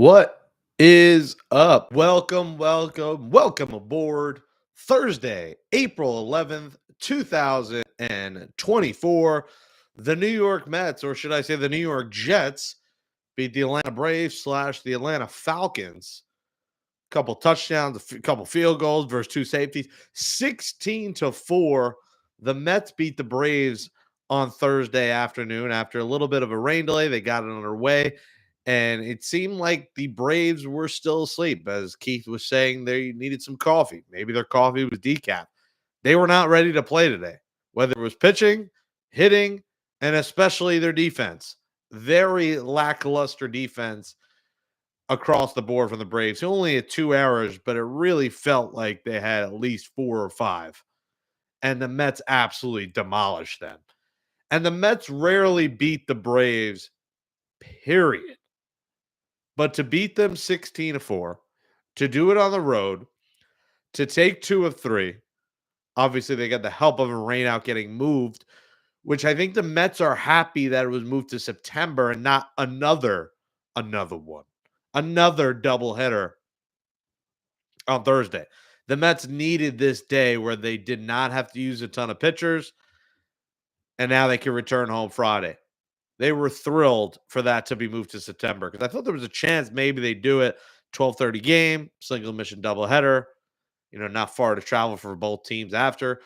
What is up? Welcome aboard Thursday, April 11th, 2024. The New York Mets, or should I say the New York Jets, beat the Atlanta Braves slash the Atlanta Falcons. Couple touchdowns, a couple field goals versus two safeties. 16-4. The Mets beat the Braves on Thursday afternoon after a little bit of a rain delay. They got it underway. And it seemed like the Braves were still asleep. As Keith was saying, they needed some coffee. Maybe their coffee was decaf. They were not ready to play today, whether it was pitching, hitting, and especially their defense. Very lackluster defense across the board from the Braves. Only had 2 errors, but it really felt like they had at least 4 or 5. And the Mets absolutely demolished them. And the Mets rarely beat the Braves, period. But to beat them 16-4, to do it on the road, to take 2 of 3, obviously they got the help of a rainout getting moved, which I think the Mets are happy that it was moved to September and not another one. Another doubleheader on Thursday. The Mets needed this day where they did not have to use a ton of pitchers, and now they can return home Friday. They were thrilled for that to be moved to September because I thought there was a chance maybe they do it 12:30 game, single mission doubleheader, not far to travel for both teams after,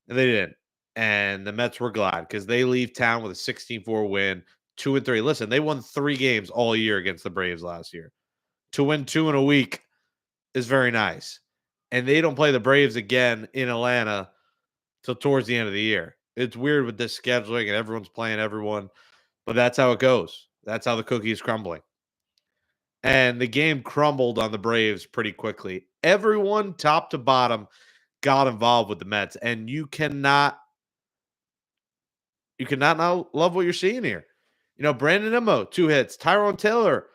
and they didn't. And the Mets were glad because they leave town with a 16-4 win, 2-3. Listen, they won 3 games all year against the Braves last year. To win 2 in a week is very nice. And they don't play the Braves again in Atlanta till towards the end of the year. It's weird with this scheduling and everyone's playing everyone, but that's how it goes. That's how the cookie is crumbling. And the game crumbled on the Braves pretty quickly. Everyone, top to bottom, got involved with the Mets, and you cannot not love what you're seeing here. Brandon Nimmo, 2 hits. Tyrone Taylor,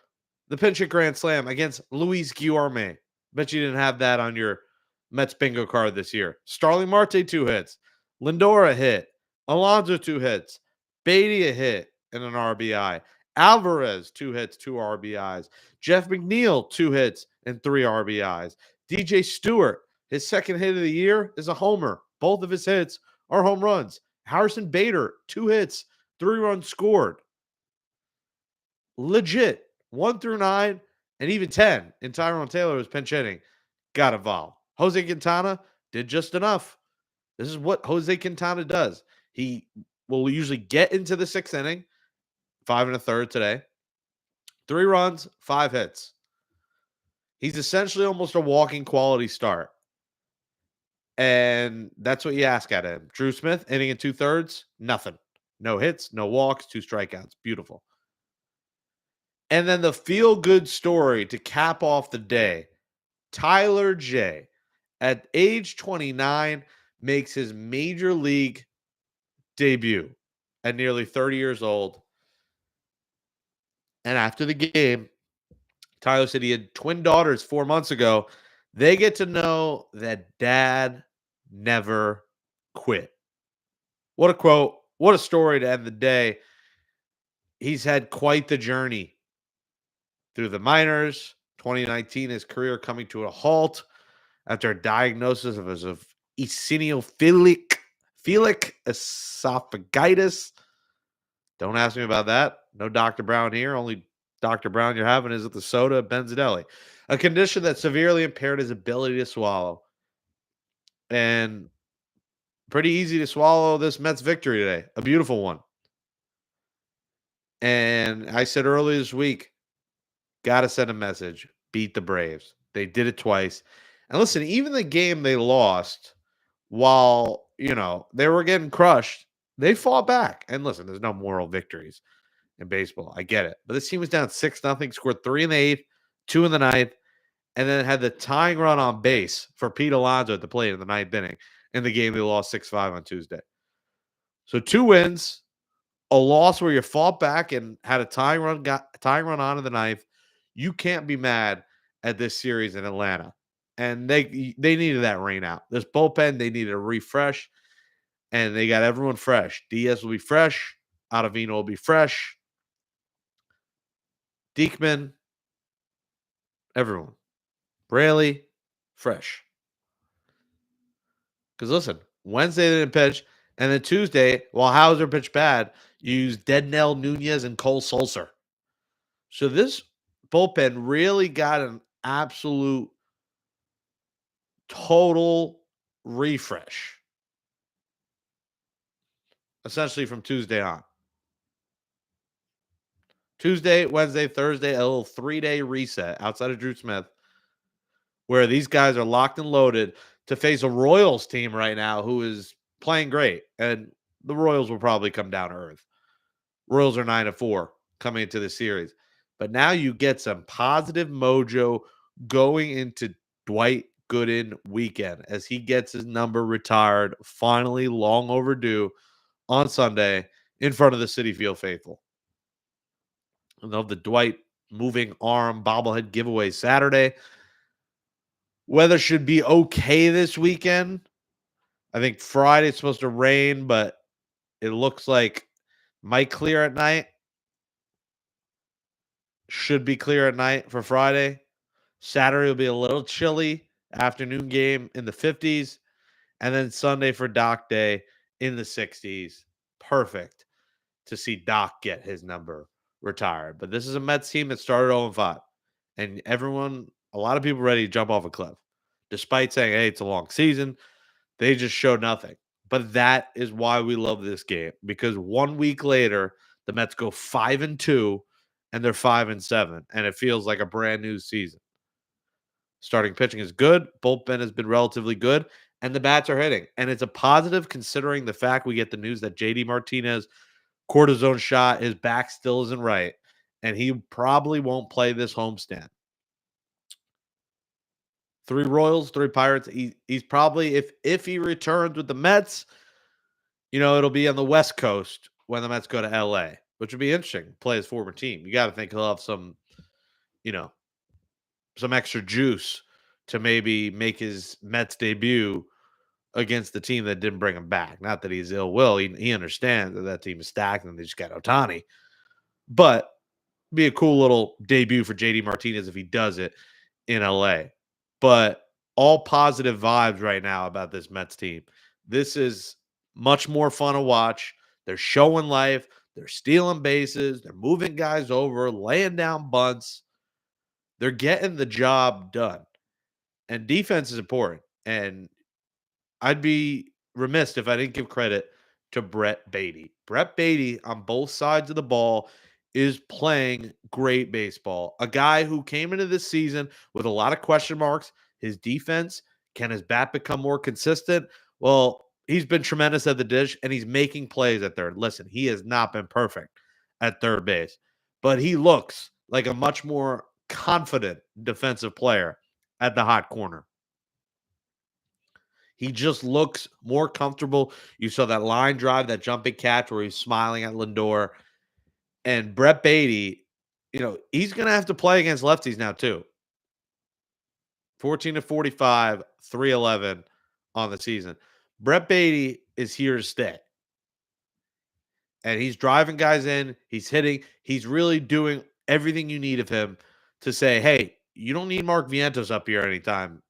the pinch hit grand slam against Luis Guillorme. Bet you didn't have that on your Mets bingo card this year. Starling Marte, 2 hits. Lindor, a hit. Alonso, 2 hits. Beatty, a hit and an RBI. Alvarez, 2 hits, 2 RBIs. Jeff McNeil, 2 hits and 3 RBIs. DJ Stewart, his second hit of the year is a homer. Both of his hits are home runs. Harrison Bader, 2 hits, 3 runs scored. Legit, 1 through 9, and even 10. And Tyrone Taylor was pinch hitting. Got involved. Jose Quintana did just enough. This is what Jose Quintana does. He will usually get into the 6th inning, 5 1/3 today. 3 runs, 5 hits. He's essentially almost a walking quality start. And that's what you ask at him. Drew Smith, inning in 2/3, nothing. No hits, no walks, 2 strikeouts. Beautiful. And then the feel-good story to cap off the day. Tyler Jay, at age 29, makes his major league debut at nearly 30 years old. And after the game, Tyler said he had twin daughters 4 months ago. They get to know that dad never quit. What a quote. What a story to end the day. He's had quite the journey through the minors. 2019, his career coming to a halt after a diagnosis of eosinophilic esophagitis. Don't ask me about that. No Dr. Brown here. Only Dr. Brown you're having is at the soda Benzedeli, a condition that severely impaired his ability to swallow. And pretty easy to swallow this Mets victory today. A beautiful one. And I said earlier this week, got to send a message. Beat the Braves. They did it twice. And listen, even the game they lost, while, they were getting crushed, they fought back. And listen, there's no moral victories in baseball. I get it. But this team was down 6-0, scored 3 in the 8th, 2 in the 9th, and then had the tying run on base for Pete Alonso at the plate in the 9th inning in the game they lost 6-5 on Tuesday. So 2 wins, a loss where you fought back and had a tying run on in the 9th. You can't be mad at this series in Atlanta. And they needed that rain out. This bullpen, they needed a refresh, and they got everyone fresh. Diaz will be fresh. Ottavino will be fresh. Diekman, Everyone. Braley, fresh. Because listen, Wednesday they didn't pitch, and then Tuesday, while Hauser pitched bad, you used Deadnell Nunez and Cole Sulser. So this bullpen really got an absolute total refresh, essentially from Tuesday on. Tuesday, Wednesday, Thursday, a little 3-day reset outside of Drew Smith, where these guys are locked and loaded to face a Royals team right now who is playing great. And the Royals will probably come down to earth. Royals are 9-4 coming into the series. But now you get some positive mojo going into Dwight Gooden weekend as he gets his number retired, finally long overdue, on Sunday in front of the Citi Field faithful. And they'll have the Dwight moving arm bobblehead giveaway Saturday. Weather should be okay this weekend. I think Friday's supposed to rain, but it looks like might clear at night. Should be clear at night for Friday. Saturday will be a little chilly. Afternoon game in the 50s. And then Sunday for Doc Day in the 60s. Perfect to see Doc get his number retired. But this is a Mets team that started 0-5. And everyone, a lot of people ready to jump off a cliff. Despite saying, hey, it's a long season, they just showed nothing. But that is why we love this game. Because 1 week later, the Mets go 5-2 and they're 5-7. And it feels like a brand new season. Starting pitching is good. Bullpen has been relatively good. And the bats are hitting. And it's a positive considering the fact we get the news that JD Martinez cortisone shot, his back still isn't right. And he probably won't play this homestand. 3 Royals, 3 Pirates. He's probably, if he returns with the Mets, it'll be on the West Coast when the Mets go to LA, which would be interesting. Play his former team. You got to think he'll have some extra juice to maybe make his Mets debut against the team that didn't bring him back. Not that he's ill will. He understands that team is stacked and they just got Ohtani. But be a cool little debut for JD Martinez if he does it in LA. But all positive vibes right now about this Mets team. This is much more fun to watch. They're showing life. They're stealing bases. They're moving guys over, laying down bunts. They're getting the job done. And defense is important. And I'd be remiss if I didn't give credit to Brett Baty. Brett Baty on both sides of the ball is playing great baseball. A guy who came into this season with a lot of question marks. His defense, can his bat become more consistent? Well, he's been tremendous at the dish, and he's making plays at third. Listen, he has not been perfect at third base, but he looks like a much more confident defensive player at the hot corner. He just looks more comfortable. You saw that line drive, that jumping catch where he's smiling at Lindor. And Brett Baty, he's going to have to play against lefties now too. 14-45, 311 on the season. Brett Baty is here to stay. And he's driving guys in. He's hitting. He's really doing everything you need of him to say, hey, you don't need Mark Vientos up here anytime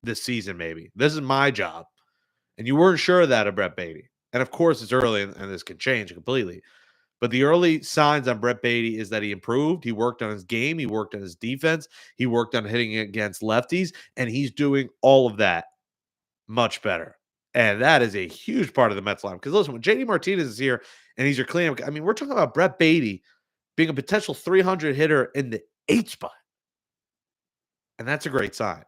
this season, maybe. This is my job. And you weren't sure of that of Brett Baty. And of course, it's early and this can change completely. But the early signs on Brett Baty is that he improved. He worked on his game. He worked on his defense. He worked on hitting against lefties. And he's doing all of that much better. And that is a huge part of the Mets line. Because listen, when JD Martinez is here and he's your cleanup, I mean, we're talking about Brett Baty being a potential 300 hitter in the 8th spot. And that's a great sign.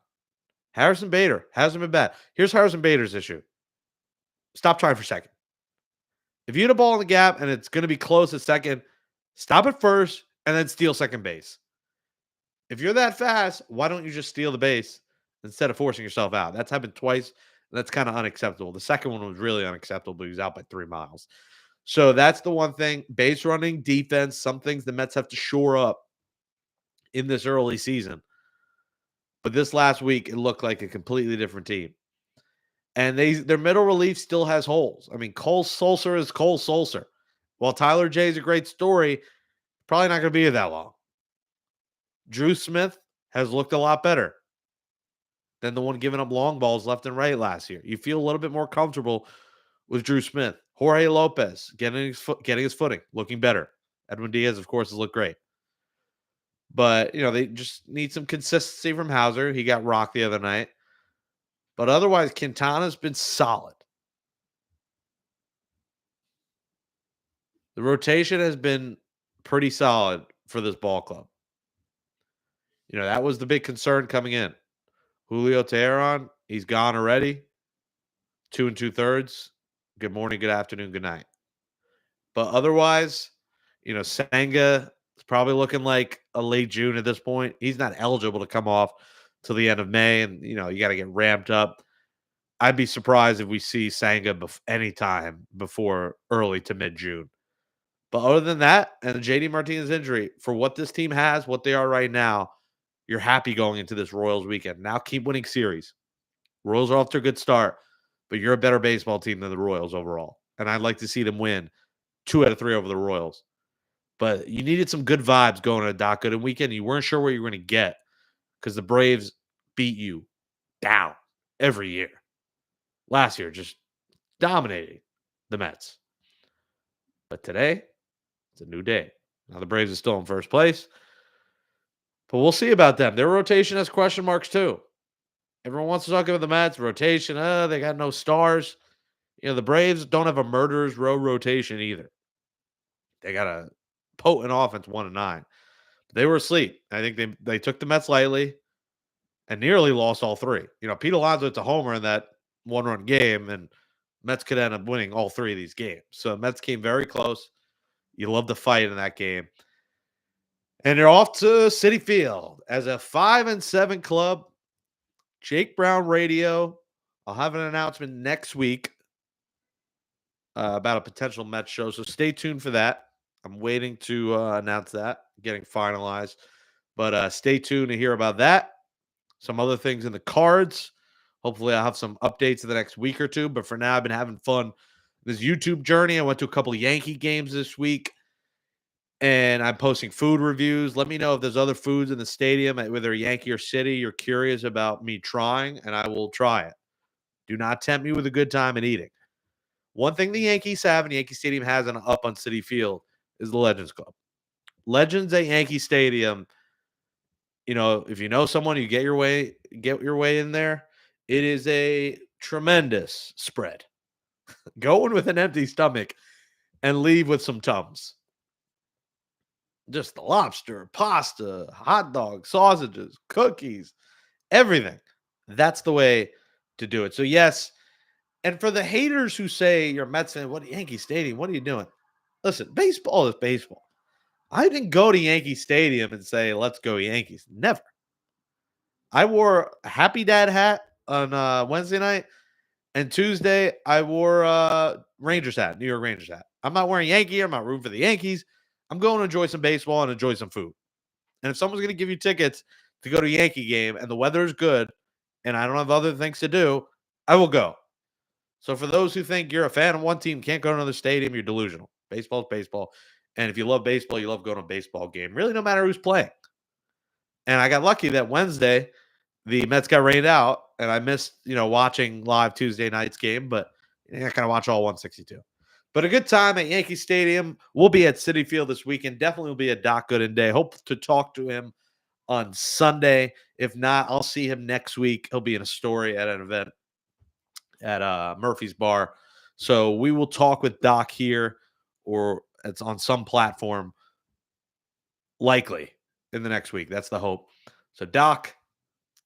Harrison Bader hasn't been bad. Here's Harrison Bader's issue. Stop trying for second. If you hit a ball in the gap and it's going to be close at second, stop at first and then steal second base. If you're that fast, why don't you just steal the base instead of forcing yourself out? That's happened twice. That's kind of unacceptable. The second one was really unacceptable, but he was out by 3 miles. So that's the one thing. Base running, defense, some things the Mets have to shore up in this early season. But this last week, it looked like a completely different team. And their middle relief still has holes. I mean, Cole Sulser is Cole Sulser. While Tyler J is a great story, probably not going to be here that long. Drew Smith, has looked a lot better than the one giving up long balls left and right last year. You feel a little bit more comfortable with Drew Smith. Jorge Lopez getting his footing, looking better. Edwin Diaz, of course, has looked great. But, they just need some consistency from Hauser. He got rocked the other night. But otherwise, Quintana's been solid. The rotation has been pretty solid for this ball club. That was the big concern coming in. Julio Teheran, he's gone already. 2 2/3. Good morning, good afternoon, good night. But otherwise, Senga is probably looking like a late June at this point. He's not eligible to come off till the end of May, and you got to get ramped up. I'd be surprised if we see Senga anytime before early to mid-June. But other than that, and the JD Martinez injury, for what this team has, what they are right now, you're happy going into this Royals weekend. Now keep winning series. Royals are off to a good start, but you're a better baseball team than the Royals overall. And I'd like to see them win 2 out of 3 over the Royals. But you needed some good vibes going to a Doc Gooden weekend. You weren't sure what you were going to get because the Braves beat you down every year. Last year, just dominating the Mets. But today, it's a new day. Now the Braves are still in first place. But we'll see about them. Their rotation has question marks too. Everyone wants to talk about the Mets rotation. They got no stars. The Braves don't have a murderer's row rotation either. They got a potent offense 1-9. But they were asleep. I think they took the Mets lightly and nearly lost all 3. Pete Alonso hits a homer in that 1-run game, and Mets could end up winning all 3 of these games. So Mets came very close. You love the fight in that game. And they're off to Citi Field as a 5-7 club. Jake Brown Radio. I'll have an announcement next week about a potential Mets show. So stay tuned for that. I'm waiting to announce that, getting finalized. But stay tuned to hear about that. Some other things in the cards. Hopefully I'll have some updates in the next week or two. But for now, I've been having fun this YouTube journey. I went to a couple of Yankee games this week. And I'm posting food reviews. Let me know if there's other foods in the stadium, whether Yankee or City, you're curious about me trying, and I will try it. Do not tempt me with a good time and eating. One thing the Yankees have and Yankee Stadium has up on Citi Field is the Legends Club. Legends at Yankee Stadium, if you know someone, you get your way in there. It is a tremendous spread. Go in with an empty stomach and leave with some Tums. Just the lobster, pasta, hot dogs, sausages, cookies, everything. That's the way to do it. So, yes. And for the haters who say you're a Mets fan, what Yankee Stadium? What are you doing? Listen, baseball is baseball. I didn't go to Yankee Stadium and say, let's go Yankees. Never. I wore a Happy Dad hat on Wednesday night. And Tuesday, I wore a Rangers hat, New York Rangers hat. I'm not wearing Yankee. I'm not rooting for the Yankees. I'm going to enjoy some baseball and enjoy some food. And if someone's going to give you tickets to go to a Yankee game and the weather is good and I don't have other things to do, I will go. So for those who think you're a fan of one team, can't go to another stadium, you're delusional. Baseball is baseball. And if you love baseball, you love going to a baseball game, really no matter who's playing. And I got lucky that Wednesday, the Mets got rained out and I missed, watching live Tuesday night's game, but you're not going to watch all 162. But a good time at Yankee Stadium. We'll be at Citi Field this weekend. Definitely will be a Doc Gooden day. Hope to talk to him on Sunday. If not, I'll see him next week. He'll be in a story at an event at Murphy's Bar. So we will talk with Doc here, or it's on some platform, likely in the next week. That's the hope. So Doc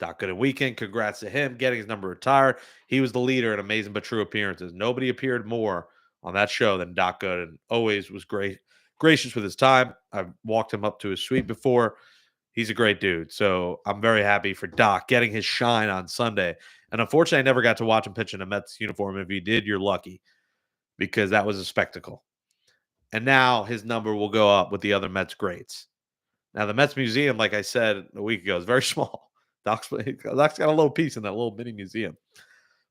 Gooden weekend. Congrats to him getting his number retired. He was the leader in Amazing But True appearances. Nobody appeared more on that show than Doc Gooden. Always was gracious with his time. I've walked him up to his suite before. He's a great dude. So I'm very happy for Doc getting his shine on Sunday. And unfortunately, I never got to watch him pitch in a Mets uniform. If you did, you're lucky, because that was a spectacle. And now his number will go up with the other Mets greats. Now, the Mets Museum, like I said a week ago, is very small. Doc's got a little piece in that little mini museum.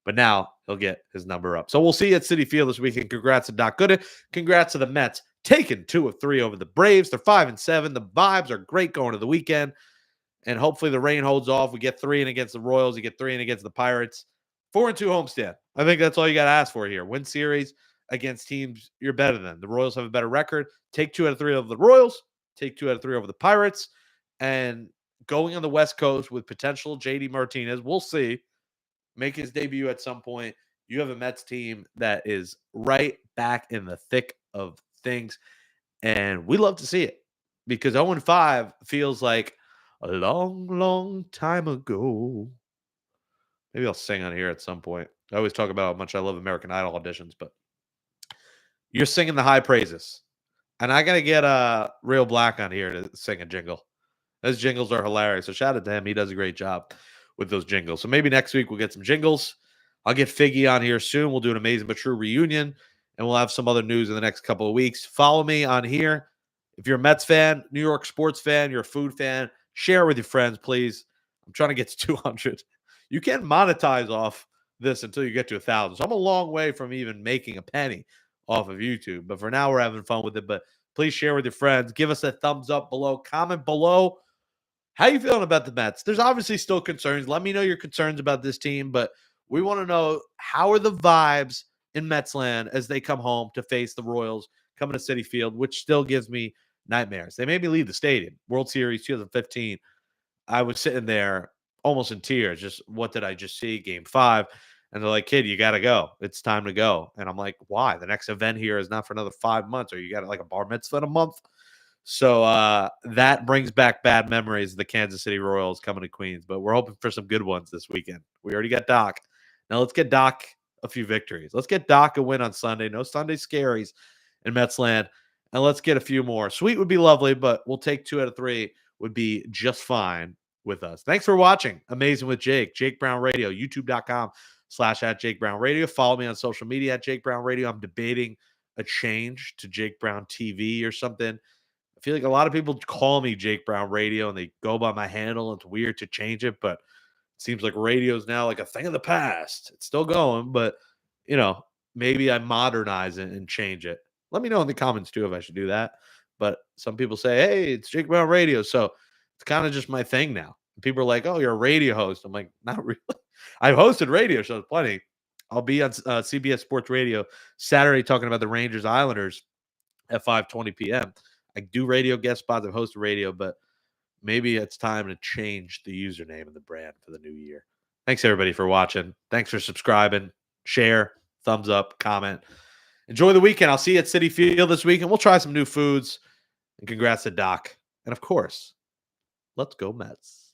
But now he'll get his number up. So we'll see you at Citi Field this weekend. Congrats to Doc Gooden. Congrats to the Mets taking 2 of 3 over the Braves. They're 5-7. The vibes are great going to the weekend. and hopefully the rain holds off. We get 3 in against the Royals. You get 3 in against the Pirates. 4-2 homestand. I think that's all you got to ask for here. Win series against teams you're better than. The Royals have a better record. Take 2 out of 3 over the Royals. Take 2 out of 3 over the Pirates. And going on the West Coast with potential JD Martinez, we'll see, make his debut at some point. You have a Mets team that is right back in the thick of things. And we love to see it because 0-5 feels like a long, long time ago. Maybe I'll sing on here at some point. I always talk about how much I love American Idol auditions, but you're singing the high praises. And I got to get Real Black on here to sing a jingle. Those jingles are hilarious. So shout out to him. He does a great job with those jingles. So maybe next week we'll get some jingles. I'll get Figgy on here soon. We'll do an Amazing But True reunion, and we'll have some other news in the next couple of weeks. Follow me on here. If you're a Mets fan, New York sports fan, you're a food fan, share it with your friends, please. I'm trying to get to 200. You can't monetize off this until you get to 1,000. So I'm a long way from even making a penny off of YouTube. But for now, we're having fun with it. But please share with your friends. Give us a thumbs up below. Comment below. How you feeling about the Mets? There's obviously still concerns. Let me know your concerns about this team, but we want to know, how are the vibes in Metsland as they come home to face the Royals coming to Citi Field, which still gives me nightmares. They made me leave the stadium. World Series 2015. I was sitting there almost in tears. Just, what did I just see? Game 5. And they're like, kid, you got to go. It's time to go. And I'm like, why? The next event here is not for another 5 months, or you got like a bar mitzvah in a month. So that brings back bad memories of the Kansas City Royals coming to Queens, but we're hoping for some good ones this weekend. We already got Doc. Now let's get Doc a few victories. Let's get Doc a win on Sunday. No Sunday scaries in Metsland. And let's get a few more. Sweet would be lovely, but we'll take 2 out of 3 would be just fine with us. Thanks for watching Amazing with Jake. Jake Brown Radio, youtube.com/@Jake Brown Radio. Follow me on social media at Jake Brown Radio. I'm debating a change to Jake Brown TV or something. I feel like a lot of people call me Jake Brown Radio and they go by my handle. It's weird to change it, but it seems like radio is now like a thing of the past. It's still going, but maybe I modernize it and change it. Let me know in the comments too if I should do that. But some people say, hey, it's Jake Brown Radio. So it's kind of just my thing now. People are like, oh, you're a radio host. I'm like, not really. I've hosted radio shows plenty. I'll be on CBS Sports Radio Saturday talking about the Rangers Islanders at 5:20 p.m. I do radio guest spots. I've hosted radio, but maybe it's time to change the username and the brand for the new year. Thanks, everybody, for watching. Thanks for subscribing. Share, thumbs up, comment. Enjoy the weekend. I'll see you at Citi Field this weekend. We'll try some new foods. And congrats to Doc. And, of course, let's go Mets.